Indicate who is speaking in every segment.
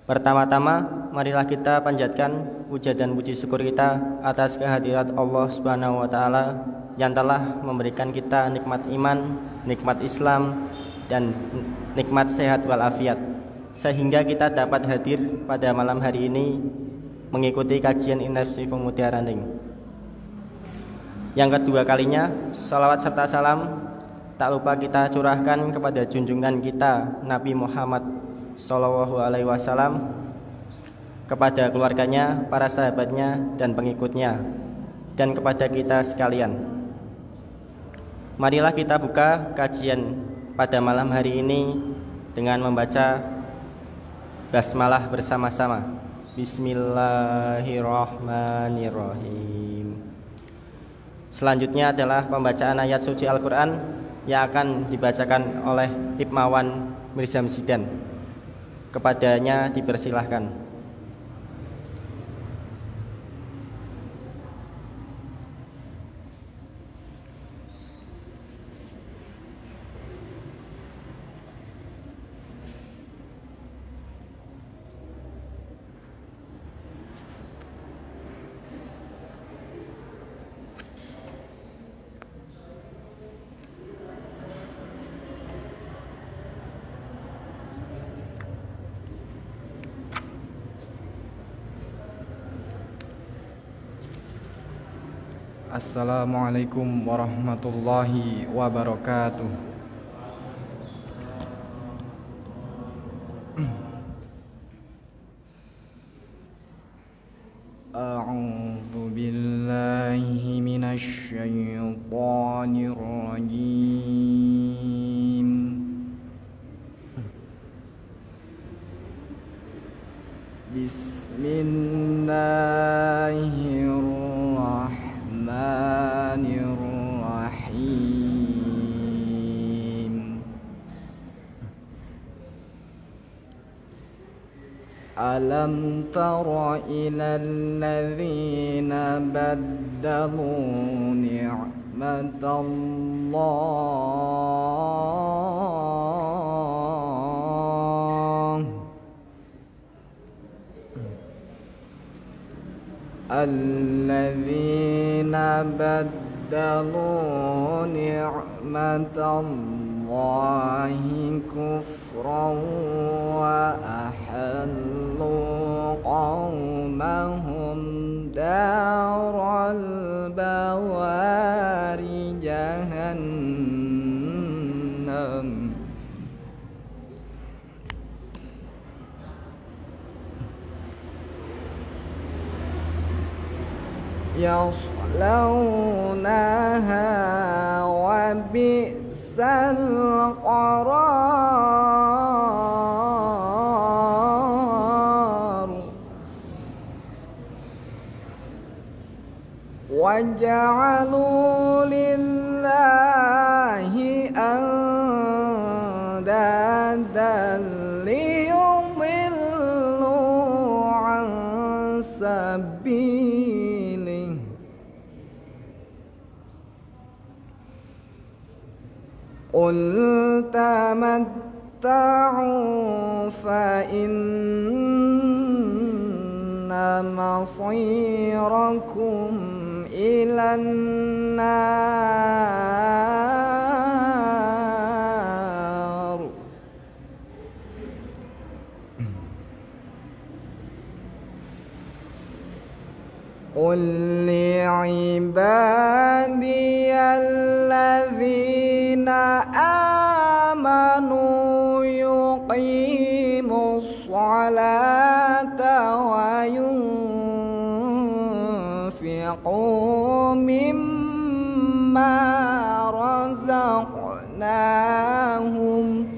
Speaker 1: Pertama-tama, marilah kita panjatkan puja dan puji syukur kita atas kehadirat Allah Subhanahu wa Ta'ala yang telah memberikan kita nikmat iman, nikmat Islam, dan nikmat sehat walafiat, sehingga kita dapat hadir pada malam hari ini mengikuti kajian Intensif Pemuda Running. Yang kedua kalinya, salawat serta salam tak lupa kita curahkan kepada junjungan kita Nabi Muhammad Sallallahu Alaihi Wasallam, kepada keluarganya, para sahabatnya, dan pengikutnya, dan kepada kita sekalian. Marilah kita buka kajian pada malam hari ini dengan membaca basmalah bersama-sama. Bismillahirrahmanirrahim. Selanjutnya adalah pembacaan ayat suci Al-Quran yang akan dibacakan oleh Hipmawan Mirza Zidan. Kepadanya dipersilahkan.
Speaker 2: Assalamualaikum warahmatullahi wabarakatuh. A'udzu billahi minasy syaithanir rajim. Bismillahirrahmanirrahim. Alam tara ilal ladzina baddalu ni'matallah alladzina baddalu ni'matallahi kufran wa ahallu qaumahum daral bawari jahannam yaslawnaha wa bi'sal qarar wa ja'alu lillahi andadan liyudillu an sabilihi qul tamatta'u fa inna masirakum ilan nar. Qul li'ibadiyalladzina amanu yuqimus salata wa yunfiqu mimma razaqnahum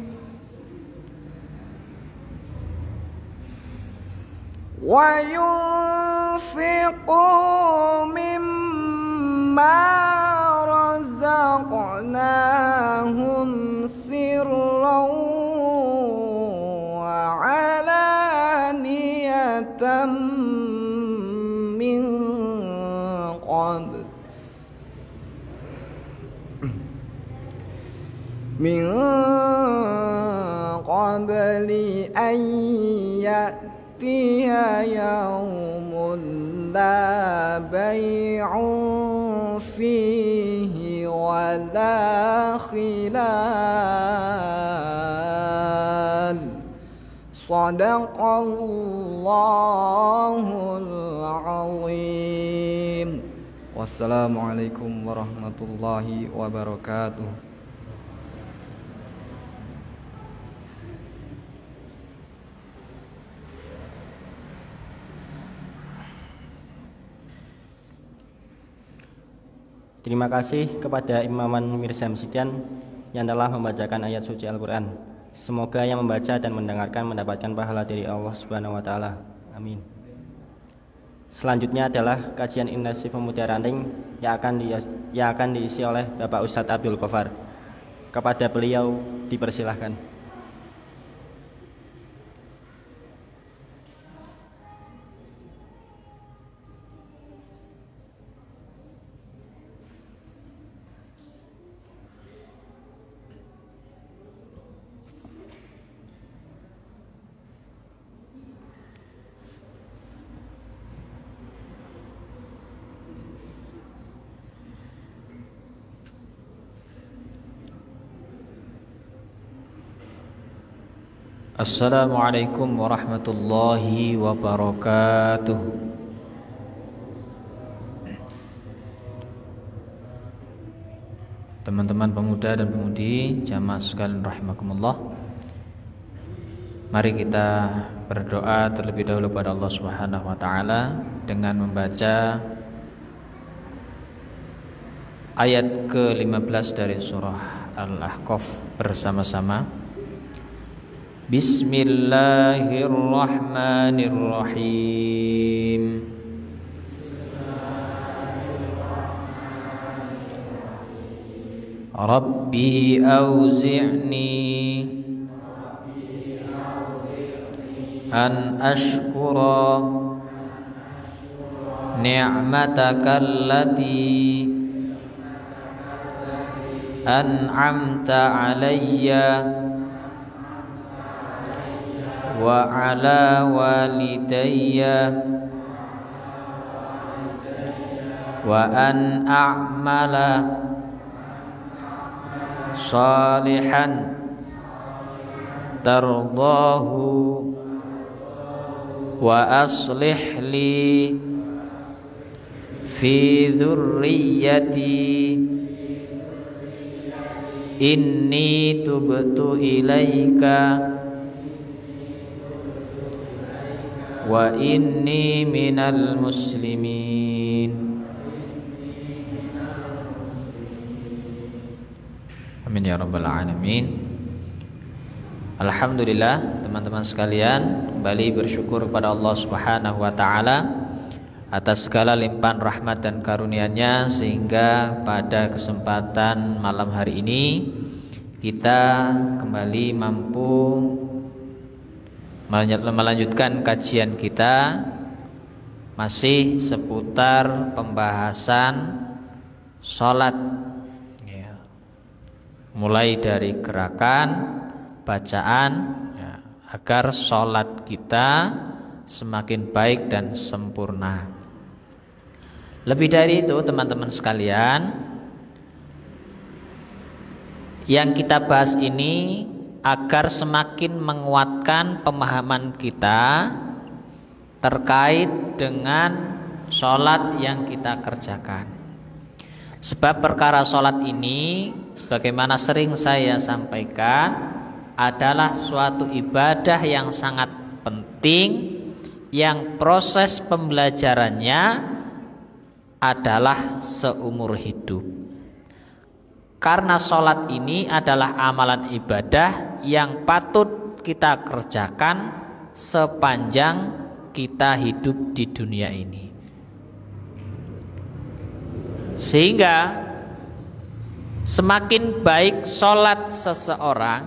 Speaker 2: wa yunfiqu mimma razaqnahum sirran wa alaniyatan min qabl min qabli أن يأتي يوم لا بيع فيه ولا خلال صدق الله العظيم. Wassalamualaikum warahmatullahi wabarakatuh.
Speaker 1: Terima kasih kepada Imam Mirza Msidian yang telah membacakan ayat suci Al-Quran. Semoga yang membaca dan mendengarkan mendapatkan pahala dari Allah Subhanahu wa Ta'ala. Amin. Selanjutnya adalah kajian intensif pemuda ranting yang akan diisi oleh Bapak Ustadz Abdul Qofar. Kepada beliau dipersilahkan.
Speaker 3: Assalamualaikum warahmatullahi wabarakatuh. Teman-teman pemuda dan pemudi jamaah sekalian rahimakumullah, mari kita berdoa terlebih dahulu pada Allah Subhanahu wa Ta'ala dengan membaca ayat ke-15 dari surah Al-Ahqaf bersama-sama. Bismillahirrahmanirrahim. Rabbi auzi'ni an ashkura ni'mataka allati an'amta alayya wa ala walidayya wa an a'mala salihan tardahu wa aslih li fi dhurriyyati inni tubtu ilaika wa inni minal muslimin. Amin ya rabbal alamin. Alhamdulillah teman-teman sekalian, kembali bersyukur kepada Allah Subhanahu wa Ta'ala atas segala limpahan rahmat dan karunia-Nya, sehingga pada kesempatan malam hari ini kita kembali mampu melanjutkan kajian kita masih seputar pembahasan sholat ya. Mulai dari gerakan, bacaan ya, agar sholat kita semakin baik dan sempurna. Lebih dari itu teman-teman sekalian, yang kita bahas ini agar semakin menguatkan pemahaman kita terkait dengan sholat yang kita kerjakan. Sebab perkara sholat ini, sebagaimana sering saya sampaikan, adalah suatu ibadah yang sangat penting, yang proses pembelajarannya adalah seumur hidup. Karena sholat ini adalah amalan ibadah yang patut kita kerjakan sepanjang kita hidup di dunia ini. Sehingga semakin baik sholat seseorang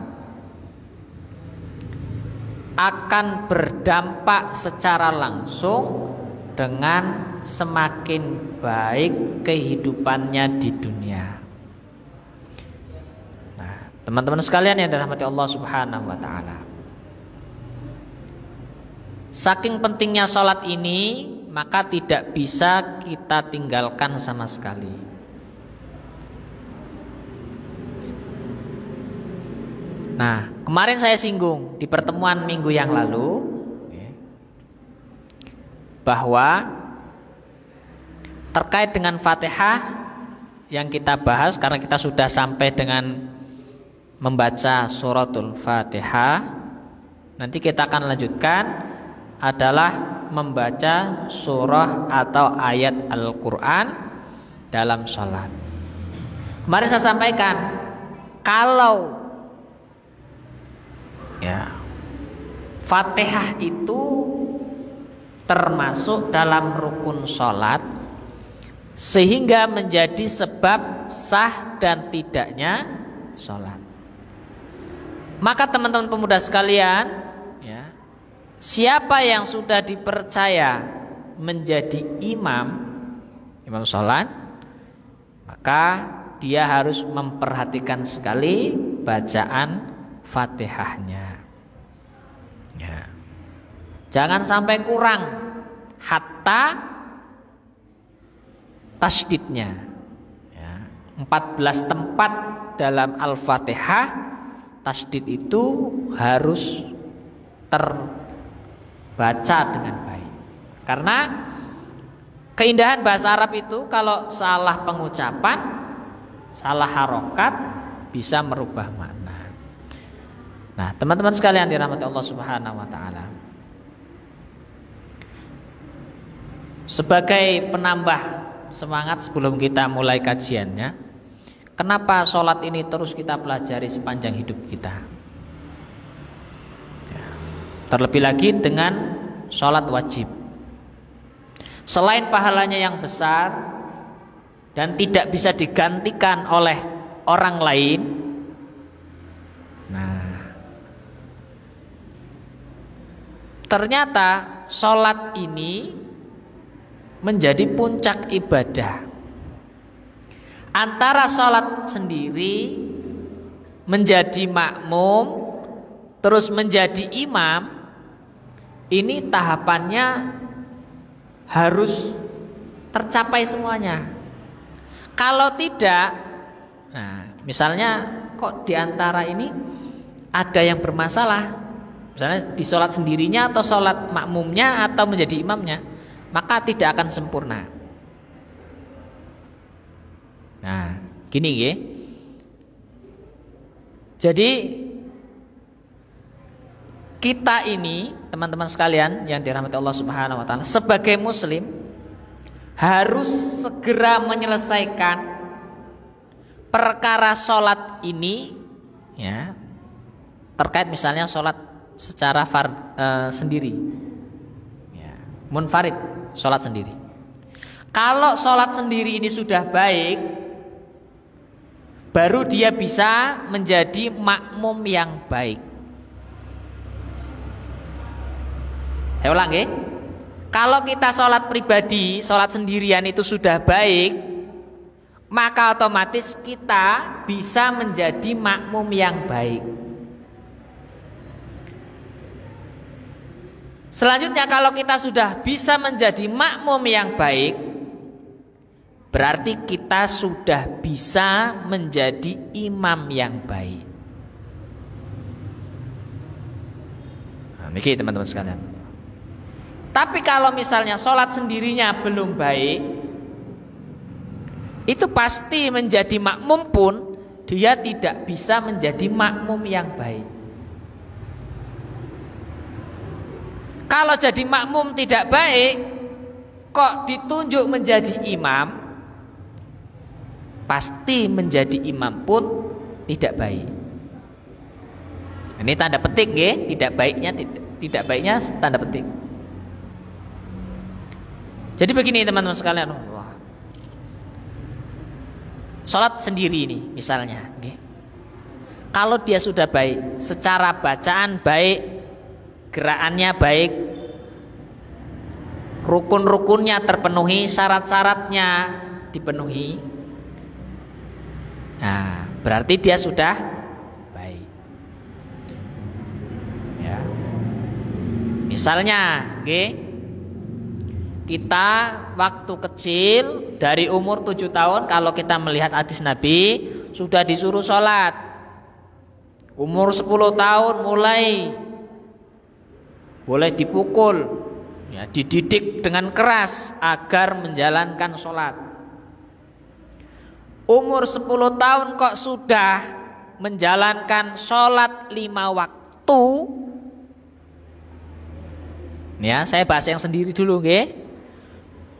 Speaker 3: akan berdampak secara langsung dengan semakin baik kehidupannya di dunia. Teman-teman sekalian yang dirahmati Allah Subhanahu wa Ta'ala, Saking pentingnya sholat ini, maka tidak bisa kita tinggalkan sama sekali. Nah, kemarin saya singgung di pertemuan minggu yang lalu bahwa terkait dengan Fatihah yang kita bahas, karena kita sudah sampai dengan membaca suratul Fatihah, nanti kita akan lanjutkan adalah membaca surah atau ayat Al-Quran dalam sholat. Kemarin saya sampaikan, kalau Fatihah itu termasuk dalam rukun sholat, sehingga menjadi sebab sah dan tidaknya sholat. Maka teman-teman pemuda sekalian, siapa yang sudah dipercaya menjadi imam sholat, maka dia harus memperhatikan sekali bacaan Fatihahnya. Jangan sampai kurang hatta tasdidnya. 14 tempat dalam Al-Fatihah tasdid itu harus terbaca dengan baik. Karena keindahan bahasa Arab itu kalau salah pengucapan, salah harokat bisa merubah makna. Nah, teman-teman sekalian dirahmati Allah Subhanahu wa taala. Sebagai penambah semangat sebelum kita mulai kajiannya, kenapa sholat ini terus kita pelajari sepanjang hidup kita? Terlebih lagi dengan sholat wajib. Selain pahalanya yang besar dan tidak bisa digantikan oleh orang lain, ternyata sholat ini menjadi puncak ibadah. Antara sholat sendiri, menjadi makmum, terus menjadi imam, ini tahapannya harus tercapai semuanya. Kalau tidak, misalnya kok diantara ini ada yang bermasalah, misalnya di sholat sendirinya atau sholat makmumnya atau menjadi imamnya, maka tidak akan sempurna. Nah, gini ya. Jadi kita ini, teman-teman sekalian yang dirahmati Allah Subhanahu wa taala, sebagai muslim harus segera menyelesaikan perkara sholat ini, terkait misalnya sholat secara sendiri, munfarid, sholat sendiri. Kalau sholat sendiri ini sudah baik, baru dia bisa menjadi makmum yang baik. Saya ulang ya. Kalau kita sholat pribadi, sholat sendirian itu sudah baik, maka otomatis kita bisa menjadi makmum yang baik. Selanjutnya, kalau kita sudah bisa menjadi makmum yang baik, berarti kita sudah bisa menjadi imam yang baik. Nah, ini teman-teman sekalian. Tapi kalau misalnya sholat sendirinya belum baik, itu pasti menjadi makmum pun dia tidak bisa menjadi makmum yang baik. Kalau jadi makmum tidak baik, kok ditunjuk menjadi imam, pasti menjadi imam pun tidak baik. Ini tanda petik ya, tidak baiknya tanda petik. Jadi begini teman-teman sekalian, sholat sendiri ini misalnya, kalau dia sudah baik, secara bacaan baik, gerakannya baik, rukun-rukunnya terpenuhi, syarat-syaratnya dipenuhi, nah berarti dia sudah baik. Misalnya, kita waktu kecil dari umur 7 tahun kalau kita melihat hadis Nabi sudah disuruh sholat. Umur 10 tahun mulai boleh dipukul, ya, dididik dengan keras agar menjalankan sholat. Umur 10 tahun kok sudah menjalankan sholat 5 waktu. Ya, saya bahas yang sendiri dulu,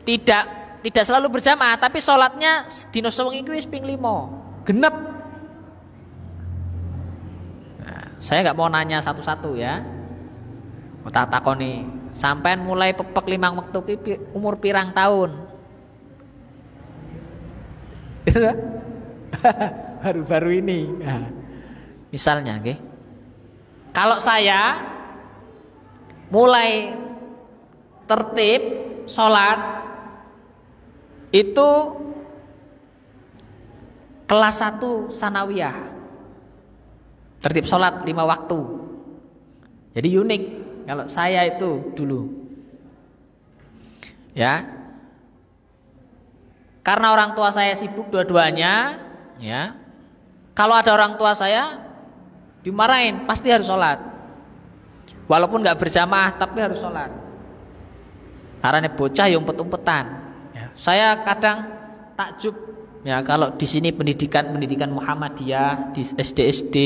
Speaker 3: Tidak selalu berjamaah, tapi sholatnya dino sewengi kuwi wis ping 5 genep. Nah, saya nggak mau nanya satu-satu ya. Tak takoni, sampean mulai pepek 5 waktu ki umur pirang tahun? Baru-baru ini. Nah, misalnya, kalau saya mulai tertib sholat itu kelas 1 sanawiyah, tertib sholat 5 waktu. Jadi unik kalau saya itu dulu, ya, karena orang tua saya sibuk dua-duanya, ya. Kalau ada orang tua saya dimarahin pasti harus sholat, walaupun nggak berjamaah tapi harus sholat. Karena bocah yang umpet-umpetan. Saya kadang takjub, ya, kalau di sini pendidikan Muhammadiyah di SD,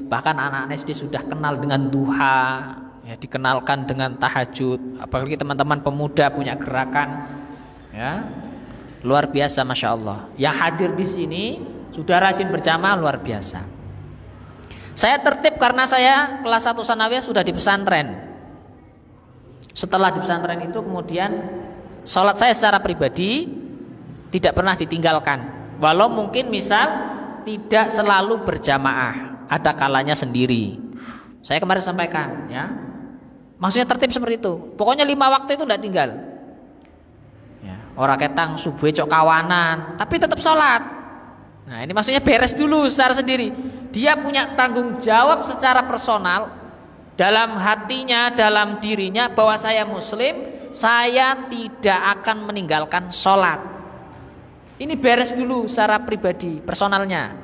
Speaker 3: bahkan anak-anak SD sudah kenal dengan duha, ya, dikenalkan dengan tahajud. Apalagi teman-teman pemuda punya gerakan, ya, luar biasa, masya Allah. Yang hadir di sini sudah rajin berjamaah, luar biasa. Saya tertib karena saya kelas 1 sanawiyah sudah di pesantren. Setelah di pesantren itu kemudian sholat saya secara pribadi tidak pernah ditinggalkan. Walau mungkin misal tidak selalu berjamaah, ada kalanya sendiri. Saya kemarin sampaikan, ya, maksudnya tertib seperti itu. Pokoknya 5 waktu itu tidak tinggal, ya, orang ketang subuh cok kawanan tapi tetap sholat. Nah, ini maksudnya beres dulu secara sendiri. Dia punya tanggung jawab secara personal dalam hatinya, dalam dirinya, bahwa saya muslim, saya tidak akan meninggalkan sholat. Ini beres dulu secara pribadi, personalnya,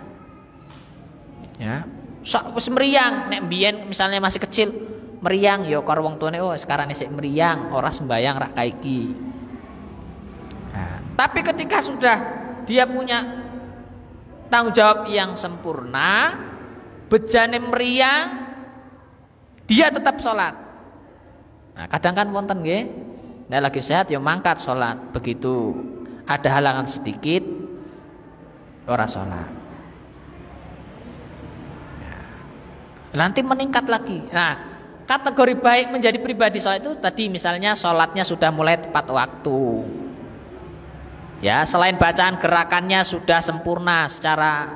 Speaker 3: ya. Wis meriang, nek mbiyen misalnya masih kecil meriang, yo karo wong tuane, oh sekarang isih meriang, ora sembayang rak kaiki. Nah, tapi ketika sudah dia punya tanggung jawab yang sempurna, bejane meriang, dia tetap sholat. Nah, kadang kan wonten nggih, nek lagi sehat ya mangkat sholat, begitu ada halangan sedikit ora sholat. Nanti meningkat lagi. Nah, kategori baik menjadi pribadi sholat itu tadi misalnya sholatnya sudah mulai tepat waktu, ya, selain bacaan gerakannya sudah sempurna secara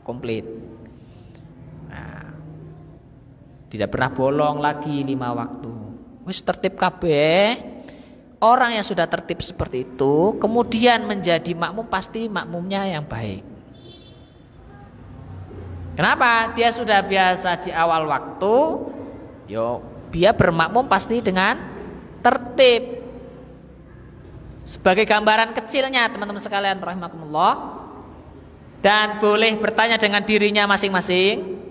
Speaker 3: komplit. Nah, tidak pernah bolong lagi 5 waktu. Wis tertib kabeh. Orang yang sudah tertib seperti itu kemudian menjadi makmum, pasti makmumnya yang baik. Kenapa? Dia sudah biasa di awal waktu, yo dia bermakmum pasti dengan tertib. Sebagai gambaran kecilnya teman-teman sekalian rahimakumullah, dan boleh bertanya dengan dirinya masing-masing,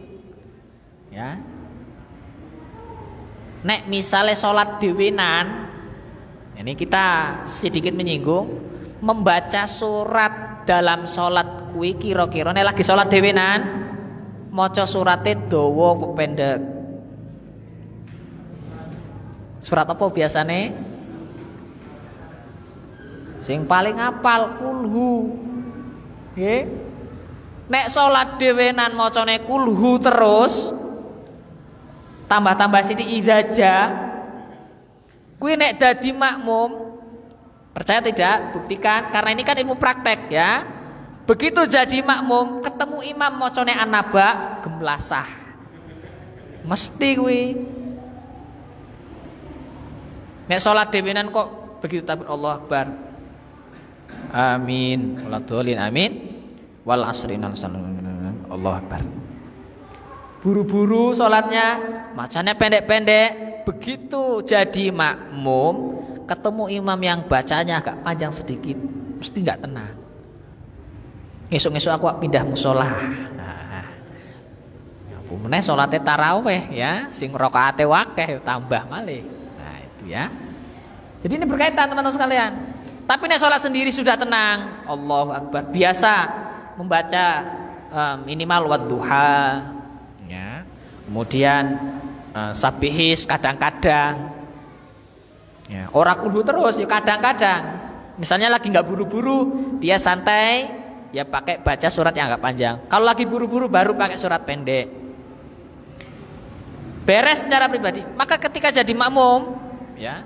Speaker 3: ya. Nek misalnya sholat dewenan, ini kita sedikit menyinggung, membaca surat dalam sholat kuwi kira-kira nek lagi sholat dewenan maca surate dawa apa pendek? Surat apa biasane? Sing paling apal kulhu. Nggih. Nek sholat dewenan macane kulhu terus, tambah-tambah sithik idzaja, kuwi nek dadi makmum, percaya tidak? Buktikan, karena ini kan ilmu praktek, ya. Begitu jadi makmum, ketemu imam macane an-naba, gemlasah. Mesti kuwi. Nek salat dewenan kok begitu takbir Allah Akbar. Amin. Waladhdallin amin. Wal asri Allah Akbar. Buru-buru salatnya, macane pendek-pendek, begitu jadi makmum ketemu imam yang bacanya agak panjang sedikit, mesti nggak tenang. Ngesuk-ngesuk aku pindah musola. Nah, aku meneh salate tarawih ya, sing rakaate wakeh tambah malih. Nah, itu ya. Jadi ini berkaitan teman-teman sekalian. Tapi nek salat sendiri sudah tenang, Allahu Akbar, biasa membaca minimal wadduha ya. Kemudian sabihis kadang-kadang. Ya, ora kudu terus ya, kadang-kadang. Misalnya lagi nggak buru-buru, dia santai, ya pakai baca surat yang agak panjang. Kalau lagi buru-buru baru pakai surat pendek. Beres secara pribadi. Maka ketika jadi makmum, ya,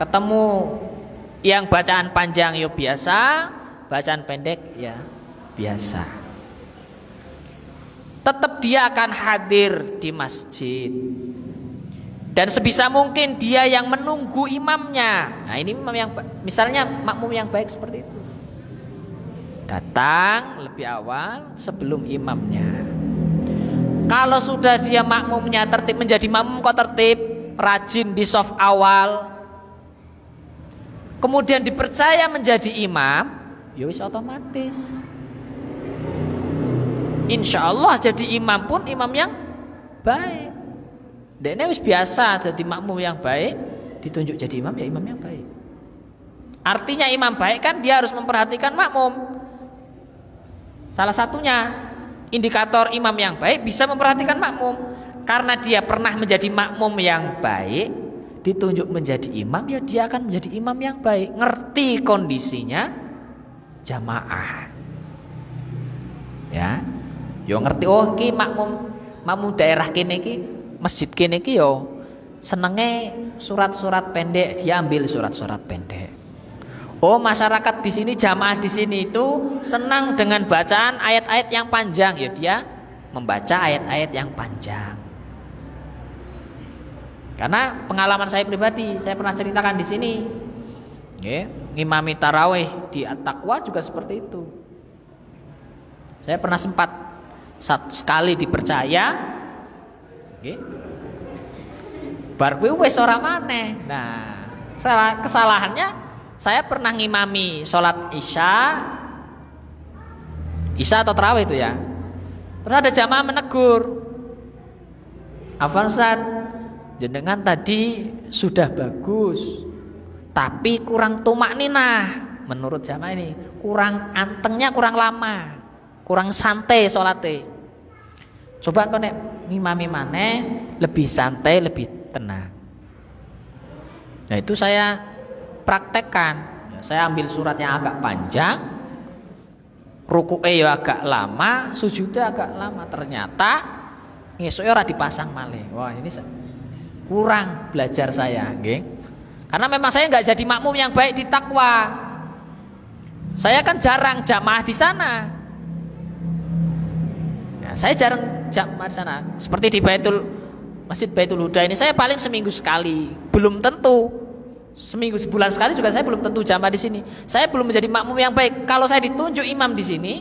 Speaker 3: ketemu yang bacaan panjang ya biasa, bacaan pendek ya biasa. Tetap dia akan hadir di masjid. Dan sebisa mungkin dia yang menunggu imamnya. Nah, ini imam yang misalnya makmum yang baik seperti itu. Datang lebih awal sebelum imamnya. Kalau sudah dia makmumnya tertib, menjadi makmum kok tertib, rajin di shaf awal, kemudian dipercaya menjadi imam, ya wis otomatis. Insya Allah jadi imam pun imam yang baik. Dekne wis biasa jadi makmum yang baik, ditunjuk jadi imam ya imam yang baik. Artinya imam baik kan dia harus memperhatikan makmum. Salah satunya indikator imam yang baik bisa memperhatikan makmum. Karena dia pernah menjadi makmum yang baik, ditunjuk menjadi imam, ya dia akan menjadi imam yang baik. Ngerti kondisinya jamaah. Ya. Yo ngerti oh ki makmum daerah kene ki, masjid kene ki yo senenge surat-surat pendek, dia ambil surat-surat pendek. Oh, masyarakat di sini, jamaah di sini itu senang dengan bacaan ayat-ayat yang panjang, ya dia membaca ayat-ayat yang panjang. Karena pengalaman saya pribadi, saya pernah ceritakan di sini. Ngimami tarawih di At-Taqwa juga seperti itu. Saya pernah sempat sekali dipercaya, bar kuwi wis ora maneh. Nah, kesalahannya saya pernah ngimami sholat Isya atau tarawih itu ya. Terus ada jamaah menegur, "Afwan Ustaz, jenengan tadi sudah bagus, tapi kurang tumak ninah." Menurut jamaah ini kurang antengnya, kurang lama, kurang santai sholatnya. Coba kau nek ngimami maneh lebih santai, lebih tenang. Nah itu saya praktekkan. Saya ambil surat yang agak panjang, rukuke ya agak lama, sujudnya agak lama. Ternyata ngesuknya ora dipasang malih. Wah ini kurang belajar saya, nggih. Karena memang saya nggak jadi makmum yang baik di Taqwa. Saya kan jarang jamaah di sana. Ya, saya jarang jamaah di sana. Seperti di Masjid Baitul Huda ini saya paling seminggu sekali. Belum tentu seminggu sebulan sekali juga saya belum tentu jamaah di sini. Saya belum menjadi makmum yang baik. Kalau saya ditunjuk imam di sini,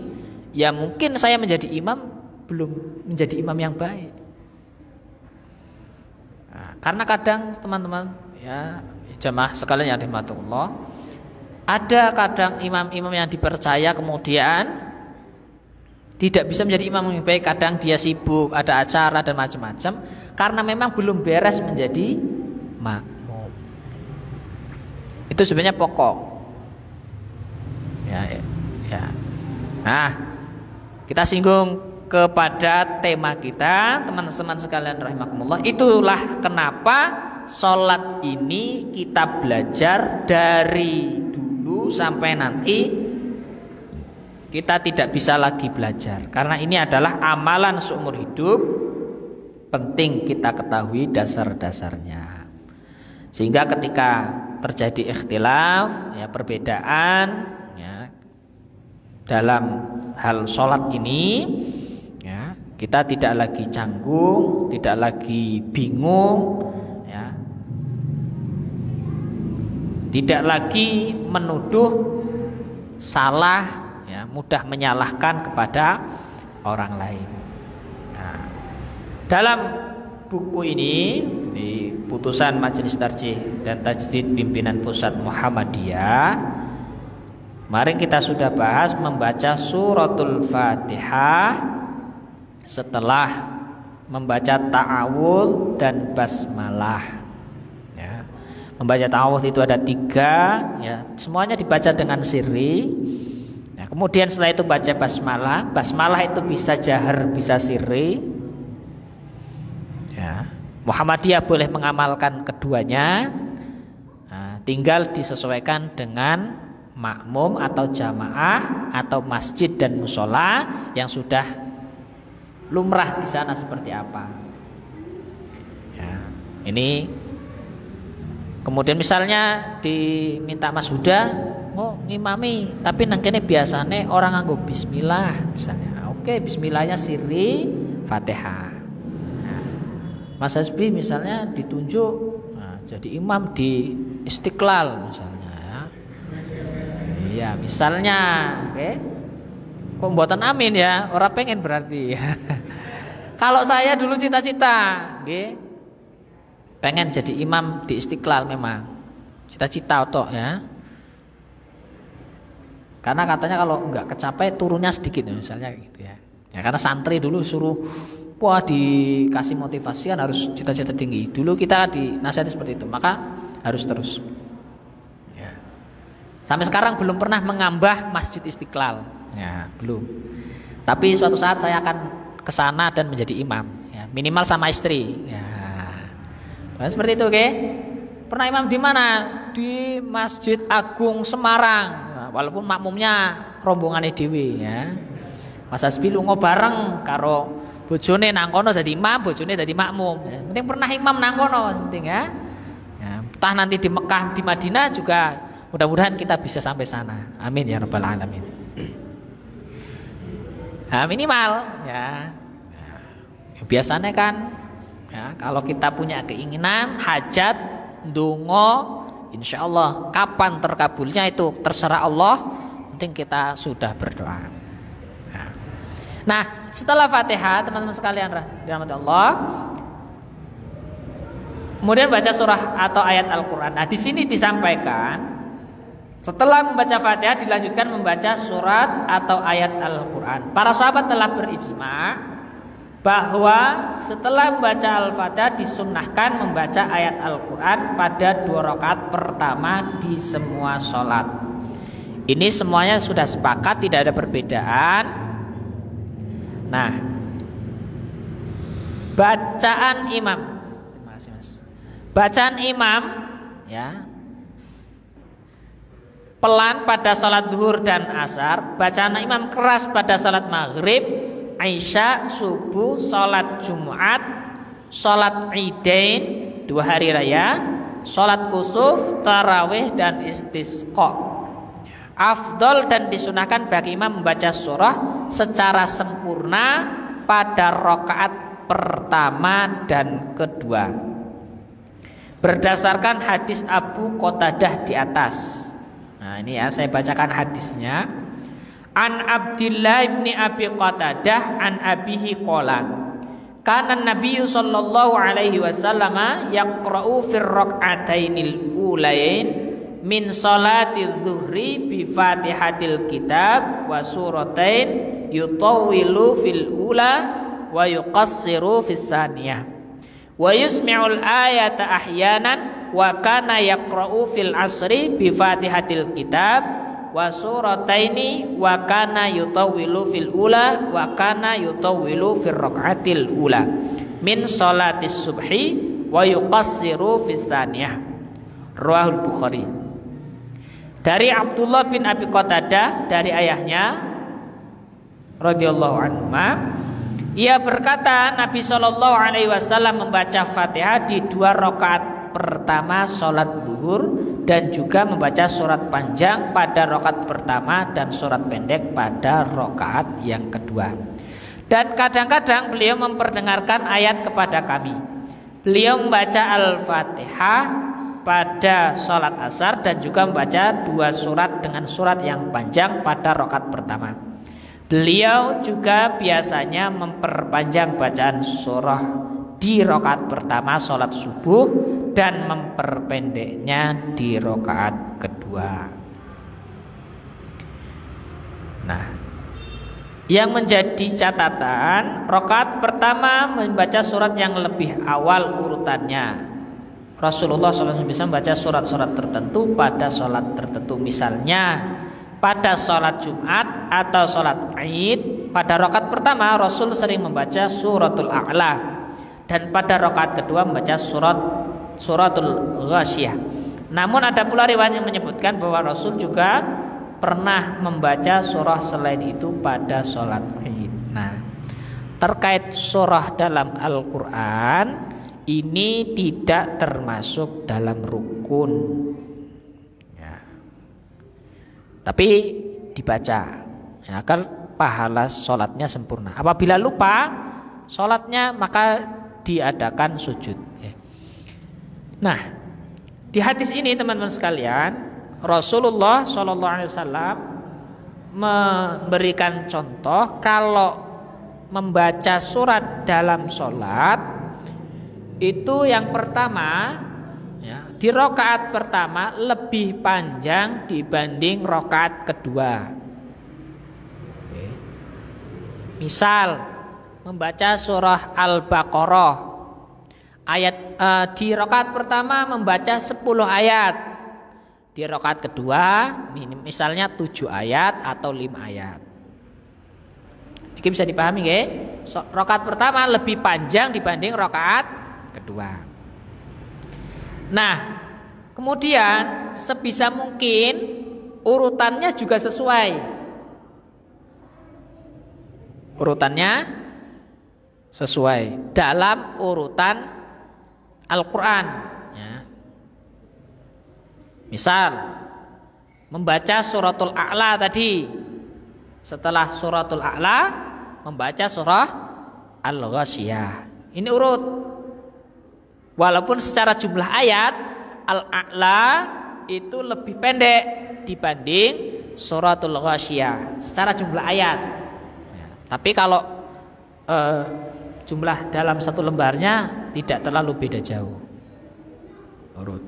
Speaker 3: ya mungkin saya menjadi imam belum menjadi imam yang baik. Nah, karena kadang teman-teman ya jamaah sekalian yang dirahmati Allah, ada kadang imam-imam yang dipercaya kemudian tidak bisa menjadi imam yang baik. Kadang dia sibuk, ada acara dan macam-macam, karena memang belum beres menjadi makmum. Itu sebenarnya pokok. Ya. Nah, kita singgung kepada tema kita, teman-teman sekalian rahimakumullah. Itulah kenapa sholat ini kita belajar dari dulu sampai nanti kita tidak bisa lagi belajar. Karena ini adalah amalan seumur hidup, penting kita ketahui dasar-dasarnya. Sehingga ketika terjadi ikhtilaf, ya perbedaan ya, dalam hal sholat ini, ya, kita tidak lagi canggung, tidak lagi bingung, ya, tidak lagi menuduh salah, ya, mudah menyalahkan kepada orang lain. Nah, dalam buku ini putusan Majelis Tarjih dan Tajdid Pimpinan Pusat Muhammadiyah, kemarin kita sudah bahas membaca suratul Fatihah setelah membaca ta'awudz dan basmalah. Ya. Membaca ta'awudz itu ada 3, ya, semuanya dibaca dengan sirri. Nah, kemudian setelah itu baca basmalah. Basmalah itu bisa jahar, bisa sirri. Ya. Muhammadiyah boleh mengamalkan keduanya. Nah, tinggal disesuaikan dengan makmum atau jamaah atau masjid dan musola yang sudah lumrah di sana seperti apa. Ya, ini kemudian misalnya diminta Mas Huda mau ngimami, tapi nang kene biasane orang nganggo bismillah misalnya. Oke, bismillahnya sirri Fatihah. Mas Hasbi misalnya ditunjuk jadi imam di Istiqlal misalnya, ya. Iya, misalnya, oke. Kok mboten amin ya? Orang pengen berarti. Kalau saya dulu cita-cita, nggih. Pengen jadi imam di Istiqlal memang. Cita-cita tok ya. Karena katanya kalau enggak kecapai turunnya sedikit misalnya gitu ya. Ya karena santri dulu suruh wah dikasih motivasi kan harus cita-cita tinggi. Dulu kita dinasihati seperti itu, maka harus terus. Ya. Sampai sekarang belum pernah mengambah Masjid Istiqlal, ya belum. Tapi suatu saat saya akan ke sana dan menjadi imam, ya, minimal sama istri. Ya. Nah, seperti itu, oke? Pernah imam di mana? Di Masjid Agung Semarang. Nah, walaupun makmumnya rombongan dewi, ya. Mas Hasbi lunga bareng karo bojone nang kono dadi imam, bojone dadi makmum. Ya, penting pernah imam nang kono, penting ya. Ya, entah nanti di Mekah, di Madinah juga mudah-mudahan kita bisa sampai sana. Amin ya rabbal alamin. Nah, minimal ya. Ya biasanya kan ya, kalau kita punya keinginan, hajat, ndonga, insyaallah kapan terkabulnya itu terserah Allah, penting kita sudah berdoa. Nah, setelah Fatihah, teman-teman sekalian dirahmati Allah, kemudian baca surah atau ayat Al-Qur'an. Nah, di sini disampaikan setelah membaca Fatihah dilanjutkan membaca surat atau ayat Al-Qur'an. Para sahabat telah berijma bahwa setelah membaca Al-Fatihah disunnahkan membaca ayat Al-Qur'an pada 2 rakaat pertama di semua sholat. Ini semuanya sudah sepakat, tidak ada perbedaan. Nah, bacaan imam, terima kasih Mas. Bacaan imam, ya, pelan pada salat zuhur dan asar. Bacaan imam keras pada salat maghrib, isya, subuh, salat Jumat, salat Idain 2 hari raya, salat kusuf, tarawih dan istisqa. Afdol dan disunahkan bagi imam membaca surah secara sempurna pada rakaat pertama dan kedua berdasarkan hadis Abu Qatadah di atas. Nah ini ya saya bacakan hadisnya. An Abdillah bin Abi Qatadah an abihi qala kana Nabi sallallahu alaihi wasallam yaqra'u fir rak'atainil ulain min salatil zuhri bi fatihatil kitab wa suratain yutawwilu fil ula wa yuqassiru fis tsaniyah wa yusmi'ul ayata ahyanan wa kana yaqra'u fil asri bi fatihatil kitab wa surataini wa kana yutawwilu fil ula wa kana yutawwilu fil rak'atil ula min salatis subhi wa yuqassiru fis tsaniyah. Rawahul Bukhari. Dari Abdullah bin Abi Qatadah dari ayahnya radhiyallahu anhu, ia berkata Nabi sallallahu alaihi wasallam membaca Fatihah di 2 rakaat pertama salat zuhur dan juga membaca surat panjang pada rakaat pertama dan surat pendek pada rakaat yang kedua. Dan kadang-kadang beliau memperdengarkan ayat kepada kami. Beliau membaca Al-Fatihah pada sholat asar dan juga membaca 2 surat dengan surat yang panjang pada rakaat pertama. Beliau juga biasanya memperpanjang bacaan surah di rakaat pertama sholat subuh dan memperpendeknya di rakaat kedua. Nah, yang menjadi catatan, rakaat pertama membaca surat yang lebih awal urutannya. Rasulullah SAW bisa membaca surat-surat tertentu pada sholat tertentu. Misalnya pada sholat Jumat atau sholat Id, pada rakaat pertama Rasul sering membaca suratul A'la, dan pada rakaat kedua membaca suratul Ghasyiyah. Namun ada pula riwayat yang menyebutkan bahwa Rasul juga pernah membaca surah selain itu pada sholat Id. Nah, terkait surah dalam Al-Quran ini tidak termasuk dalam rukun ya. Tapi dibaca ya, agar pahala sholatnya sempurna. Apabila lupa sholatnya maka diadakan sujud ya. Nah, di hadis ini teman-teman sekalian, Rasulullah SAW memberikan contoh kalau membaca surat dalam sholat itu yang pertama ya, di rakaat pertama lebih panjang dibanding rakaat kedua. Oke. Misal membaca surah Al-Baqarah di rakaat pertama membaca 10 ayat, di rakaat kedua misalnya 7 ayat atau 5 ayat. Ini bisa dipahami ya? Rakaat pertama lebih panjang dibanding rakaat kedua. Nah, kemudian sebisa mungkin urutannya juga sesuai. Urutannya sesuai dalam urutan Al-Quran ya. Misal membaca suratul A'la tadi, setelah suratul A'la membaca surah Al-Ghasyiyah. Ini urut. Walaupun secara jumlah ayat Al-A'la itu lebih pendek dibanding suratul Ghasyiyah secara jumlah ayat ya. Tapi kalau jumlah dalam satu lembarnya tidak terlalu beda jauh. Urut.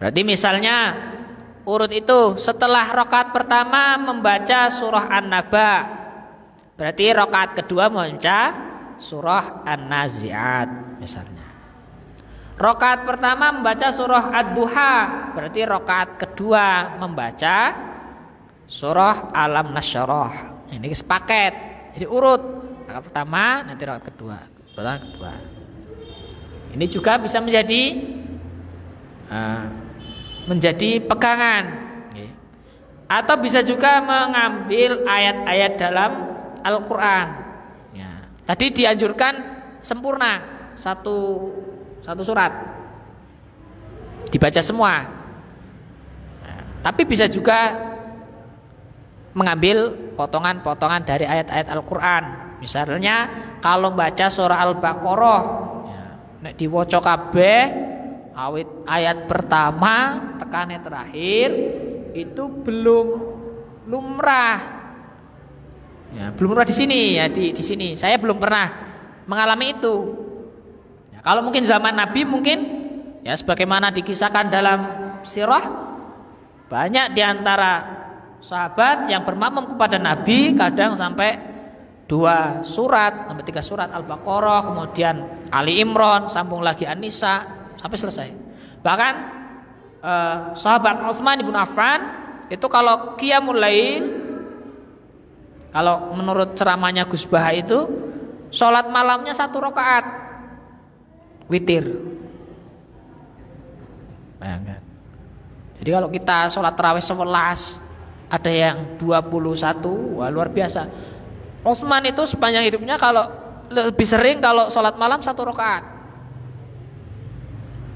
Speaker 3: Berarti misalnya urut itu setelah rakaat pertama membaca surah An-Naba, berarti rakaat kedua membaca surah An-Nazi'at misalnya. Rakaat pertama membaca surah Ad-Duha, berarti rakaat kedua membaca surah Alam Nasyarah. Ini sepaket. Jadi urut. Rakaat pertama, nanti rakaat kedua. Rakaat kedua. Ini juga bisa menjadi pegangan, atau bisa juga mengambil ayat-ayat dalam Al-Quran ya. Tadi dianjurkan sempurna satu surat dibaca semua nah, tapi bisa juga mengambil potongan-potongan dari ayat-ayat Al-Quran. Misalnya kalau baca surah Al-Baqarah ya, nek diwaca kabeh awit ayat pertama tekane terakhir itu belum lumrah ya, belum lumrah di sini ya, di sini saya belum pernah mengalami itu ya. Kalau mungkin zaman Nabi mungkin ya sebagaimana dikisahkan dalam sirah, banyak diantara sahabat yang bermakmum kepada Nabi kadang sampai 2 surat sampai 3 surat Al-Baqarah, kemudian Ali Imran, sambung lagi An-Nisa sampai selesai. Bahkan sahabat Utsman bin Affan itu kalau qiyamul lail, kalau menurut ceramahnya Gus Baha itu sholat malamnya 1 rakaat witir. Bayangkan. Jadi kalau kita sholat tarawih 11 ada yang 21, wah luar biasa. Utsman itu sepanjang hidupnya kalau lebih sering kalau sholat malam 1 rakaat,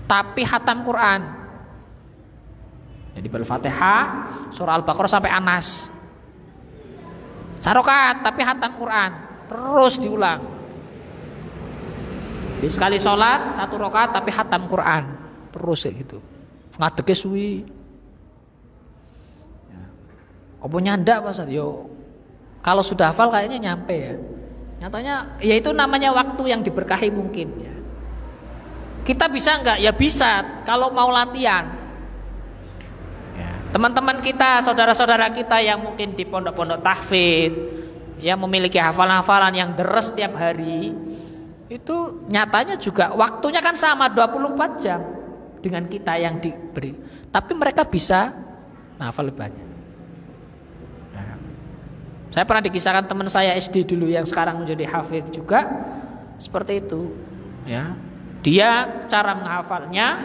Speaker 3: tapi khatam Quran. Jadi Al-Fatihah, surah Al-Baqarah sampai Anas. 1 rakaat tapi khatam Quran, terus diulang. Jadi sekali sholat 1 rakaat tapi khatam Quran, terus kayak gitu. Ngadeke suwi. Apa nyandak Mas? Yo, kalau sudah hafal kayaknya nyampe ya. Nyatanya ya itu namanya waktu yang diberkahi mungkin ya. Kita bisa enggak? Ya bisa kalau mau latihan. Ya, teman-teman kita, saudara-saudara kita yang mungkin di pondok-pondok tahfidz, yang memiliki hafalan-hafalan yang deres setiap hari, itu nyatanya juga waktunya kan sama 24 jam dengan kita yang diberi. Tapi mereka bisa hafal lebih banyak. Nah, saya pernah dikisahkan teman saya SD dulu yang sekarang menjadi hafidz juga seperti itu. Ya, dia cara menghafalnya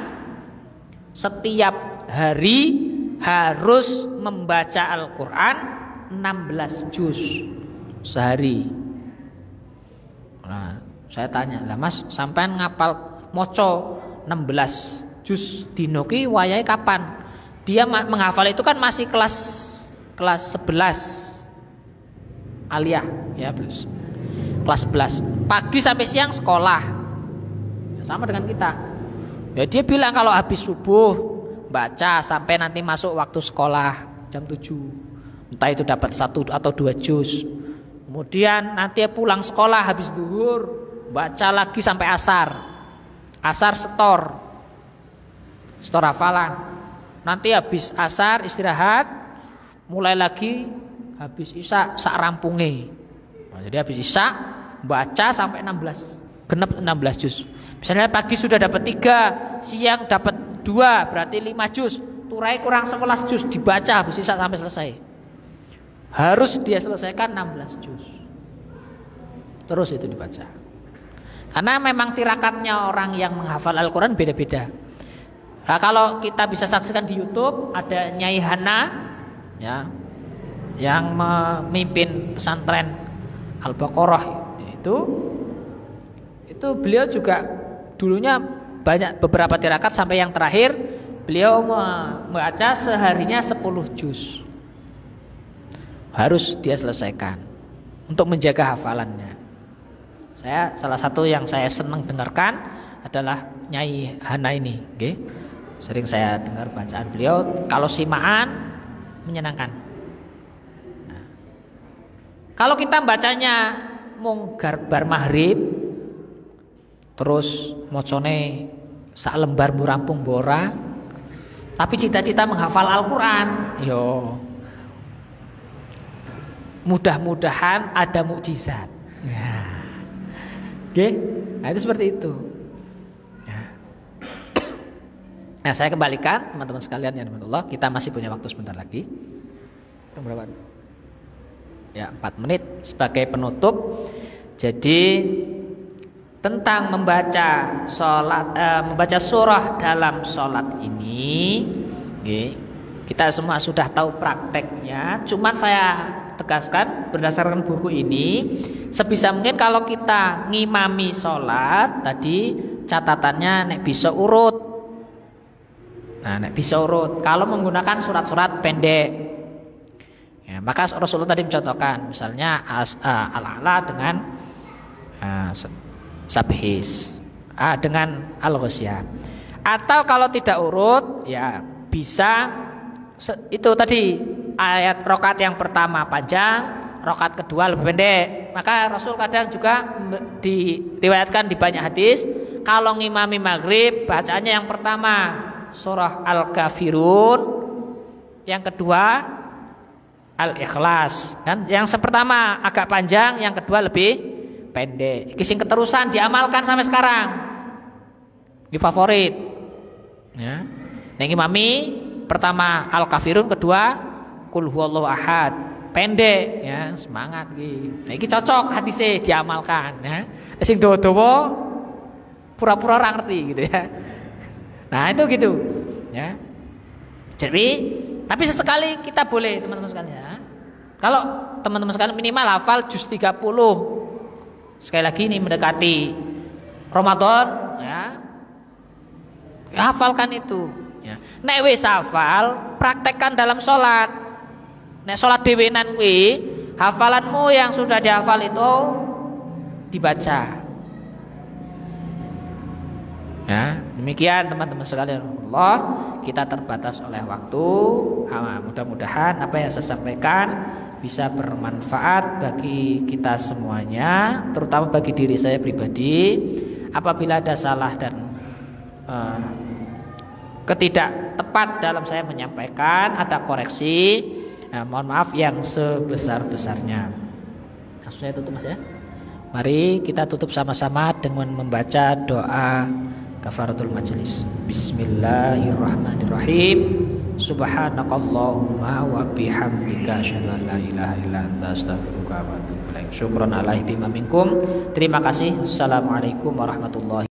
Speaker 3: setiap hari harus membaca Al-Quran 16 juz sehari. Nah, saya tanya, lah Mas, sampean ngapal moco 16 juz dino ki wayahe kapan? Dia menghafal itu kan masih kelas 11 aliyah, ya, kelas 11. Pagi sampai siang sekolah. Sama dengan kita. Ya, dia bilang kalau habis subuh baca sampai nanti masuk waktu sekolah jam 7. Entah itu dapat 1 atau 2 juz. Kemudian nanti pulang sekolah habis zuhur baca lagi sampai asar. Asar setor hafalan. Nanti habis asar istirahat, mulai lagi habis isya sak rampunge. Nah, jadi habis isya baca sampai 16, genep 16 juz. Misalnya pagi sudah dapat 3, siang dapat 2, berarti 5 juz. Turai kurang 11 juz dibaca habis isya sampai selesai. Harus dia selesaikan 16 juz. Terus itu dibaca. Karena memang tirakatnya orang yang menghafal Al-Quran beda-beda. Nah, kalau kita bisa saksikan di YouTube ada Nyai Hana, ya, yang memimpin pesantren Al-Baqarah itu beliau juga dulunya banyak beberapa tirakat sampai yang terakhir beliau membaca seharinya 10 juz. Harus dia selesaikan untuk menjaga hafalannya. Saya salah satu yang saya senang dengarkan adalah Nyai Hana ini, okay? Sering saya dengar bacaan beliau, kalau simaan menyenangkan. Nah, kalau kita bacanya mung bar maghrib terus mocone sak lembar murampung bora, tapi cita-cita menghafal Al-Quran, yo mudah-mudahan ada mukjizat. Ya. Oke, nah itu seperti itu. Ya. Nah, saya kembalikan teman-teman sekalian yang dirahmati Allah, kita masih punya waktu sebentar lagi. Berapa? Ya, 4 menit sebagai penutup. Jadi tentang membaca surah dalam sholat ini, kita semua sudah tahu prakteknya. Cuman saya tegaskan berdasarkan buku ini, sebisa mungkin kalau kita ngimami sholat tadi catatannya nek bisa urut. Nah, nek bisa urut. Kalau menggunakan surat-surat pendek, ya, maka Rasulullah tadi mencontohkan, misalnya Al-A'la dengan Sabhis, dengan Al-Ghasyiyah. Atau kalau tidak urut, ya bisa itu tadi ayat rokat yang pertama panjang, rokat kedua lebih pendek. Maka Rasul kadang juga diriwayatkan di banyak hadis, kalau ngimami maghrib bacaannya yang pertama surah Al-Kafirun, yang kedua Al-Ikhlas, kan? Yang pertama agak panjang, yang kedua lebih pendek. Kisah keterusan diamalkan sampai sekarang. Di favorit. Ya. Yang imami pertama Al-Kafirun, kedua Qul huwallahu ahad. Pendek, ya, semangat iki. Nah, iki cocok hadisnya diamalkan, ya. Sing dawa-dawa pura-pura ora ngerti gitu ya. Nah, itu gitu, ya. Jadi, tapi sesekali kita boleh, teman-teman sekalian, ya. Kalau teman-teman sekalian minimal hafal juz 30. Sekali lagi ini mendekati Ramadan, ya. Hafalkan itu, ya. Nek wis hafal, praktekkan dalam sholat. Nek sholat dewenan kuwi, hafalanmu yang sudah dihafal itu dibaca. Ya, demikian teman-teman sekalian, Allah, kita terbatas oleh waktu. Mudah-mudahan apa yang saya sampaikan bisa bermanfaat bagi kita semuanya, terutama bagi diri saya pribadi. Apabila ada salah dan
Speaker 4: ketidak tepat dalam saya menyampaikan, ada koreksi, mohon maaf yang sebesar-besarnya. Langsung saya tutup Mas ya. Mari kita tutup sama-sama dengan membaca doa kafaratul majelis. Bismillahirrahmanirrahim. Subhanakallahumma wa bihamdika asyhadu an la ilaha illa anta astaghfiruka wa atubu ilaik. Syukran ala ihtimamikum. Terima kasih. Assalamualaikum warahmatullahi